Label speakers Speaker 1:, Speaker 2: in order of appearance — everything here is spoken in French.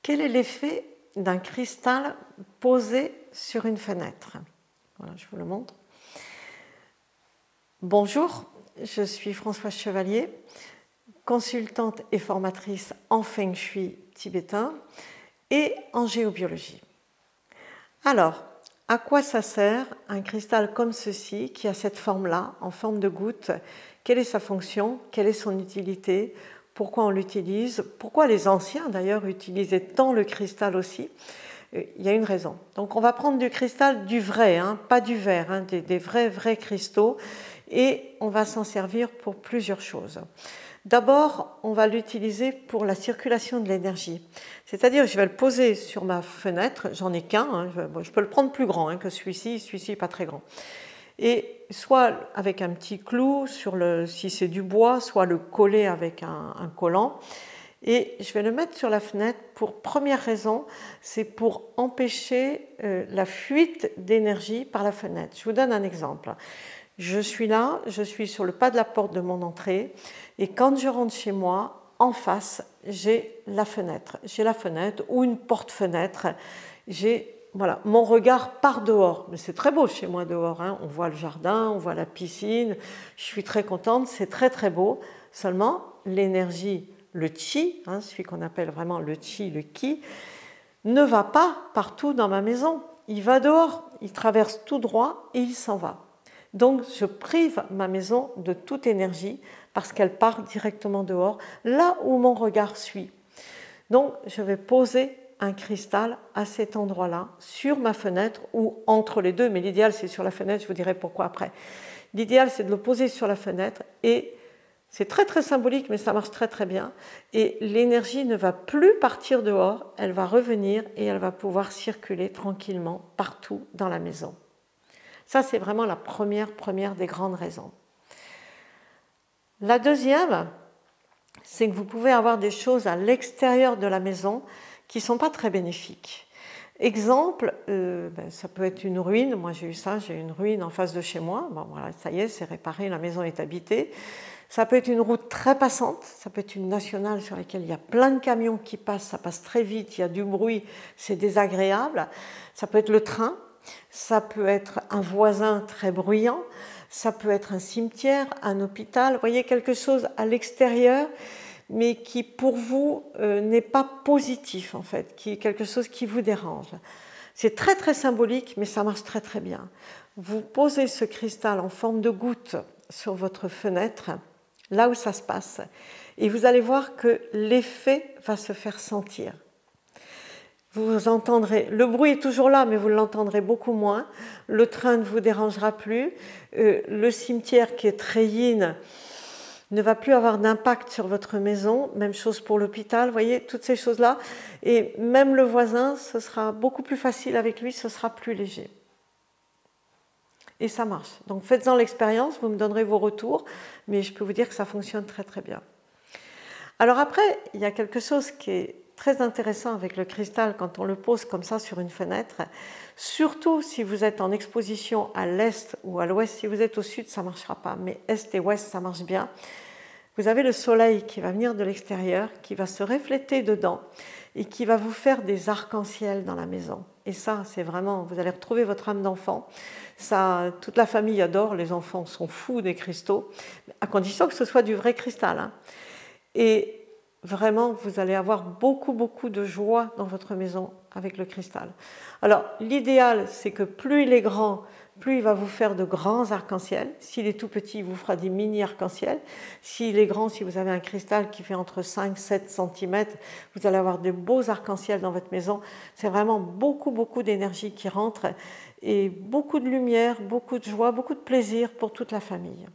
Speaker 1: Quel est l'effet d'un cristal posé sur une fenêtre? Voilà, je vous le montre. Bonjour, je suis Françoise Chevalier, consultante et formatrice en Feng Shui tibétain et en géobiologie. Alors, à quoi ça sert un cristal comme ceci, qui a cette forme-là, en forme de goutte? Quelle est sa fonction? Quelle est son utilité? Pourquoi on l'utilise? Pourquoi les anciens d'ailleurs utilisaient tant le cristal aussi? Il y a une raison. Donc on va prendre du cristal, du vrai, pas du verre, des vrais cristaux, et on va s'en servir pour plusieurs choses. D'abord, on va l'utiliser pour la circulation de l'énergie. C'est-à-dire, je vais le poser sur ma fenêtre, j'en ai qu'un, je peux le prendre plus grand que celui-ci n'est pas très grand. Et soit avec un petit clou, si c'est du bois, soit le coller avec un collant. Et je vais le mettre sur la fenêtre pour, première raison, c'est pour empêcher la fuite d'énergie par la fenêtre. Je vous donne un exemple. Je suis là, je suis sur le pas de la porte de mon entrée, et quand je rentre chez moi, en face, j'ai la fenêtre. J'ai la fenêtre ou une porte-fenêtre. Voilà, mon regard part dehors. Mais c'est très beau chez moi dehors. On voit le jardin, on voit la piscine. Je suis très contente, c'est très très beau. Seulement, l'énergie, le chi, celui qu'on appelle vraiment le chi, le ki, ne va pas partout dans ma maison. Il va dehors, il traverse tout droit et il s'en va. Donc, je prive ma maison de toute énergie parce qu'elle part directement dehors, là où mon regard suit. Donc, je vais poser un cristal à cet endroit-là, sur ma fenêtre ou entre les deux, mais l'idéal c'est sur la fenêtre, je vous dirai pourquoi après. L'idéal c'est de le poser sur la fenêtre et c'est très très symbolique, mais ça marche très très bien. Et l'énergie ne va plus partir dehors, elle va revenir et elle va pouvoir circuler tranquillement partout dans la maison. Ça, c'est vraiment la première des grandes raisons. La deuxième, c'est que vous pouvez avoir des choses à l'extérieur de la maison qui ne sont pas très bénéfiques. Exemple, ça peut être une ruine. Moi, j'ai eu ça, j'ai une ruine en face de chez moi. Bon, voilà, ça y est, c'est réparé, la maison est habitée. Ça peut être une route très passante, ça peut être une nationale sur laquelle il y a plein de camions qui passent, ça passe très vite, il y a du bruit, c'est désagréable. Ça peut être le train. Ça peut être un voisin très bruyant, ça peut être un cimetière, un hôpital, vous voyez, quelque chose à l'extérieur, mais qui pour vous n'est pas positif en fait, qui est quelque chose qui vous dérange. C'est très très symbolique, mais ça marche très très bien. Vous posez ce cristal en forme de goutte sur votre fenêtre, là où ça se passe, et vous allez voir que l'effet va se faire sentir. Vous entendrez, le bruit est toujours là, mais vous l'entendrez beaucoup moins. Le train ne vous dérangera plus. Le cimetière qui est très yin ne va plus avoir d'impact sur votre maison. Même chose pour l'hôpital, vous voyez, toutes ces choses-là. Et même le voisin, ce sera beaucoup plus facile avec lui, ce sera plus léger. Et ça marche. Donc faites-en l'expérience, vous me donnerez vos retours, mais je peux vous dire que ça fonctionne très très bien. Alors après, il y a quelque chose qui est très intéressant avec le cristal quand on le pose comme ça sur une fenêtre, surtout si vous êtes en exposition à l'est ou à l'ouest. Si vous êtes au sud, ça ne marchera pas, mais est et ouest, ça marche bien. Vous avez le soleil qui va venir de l'extérieur, qui va se refléter dedans et qui va vous faire des arcs-en-ciel dans la maison. Et ça, c'est vraiment, vous allez retrouver votre âme d'enfant. Ça, toute la famille adore, les enfants sont fous des cristaux, à condition que ce soit du vrai cristal. Et vraiment, vous allez avoir beaucoup de joie dans votre maison avec le cristal. Alors, l'idéal, c'est que plus il est grand, plus il va vous faire de grands arcs-en-ciel. S'il est tout petit, il vous fera des mini arcs-en-ciel. S'il est grand, si vous avez un cristal qui fait entre 5 et 7 cm, vous allez avoir de beaux arcs-en-ciel dans votre maison. C'est vraiment beaucoup d'énergie qui rentre et beaucoup de lumière, beaucoup de joie, beaucoup de plaisir pour toute la famille.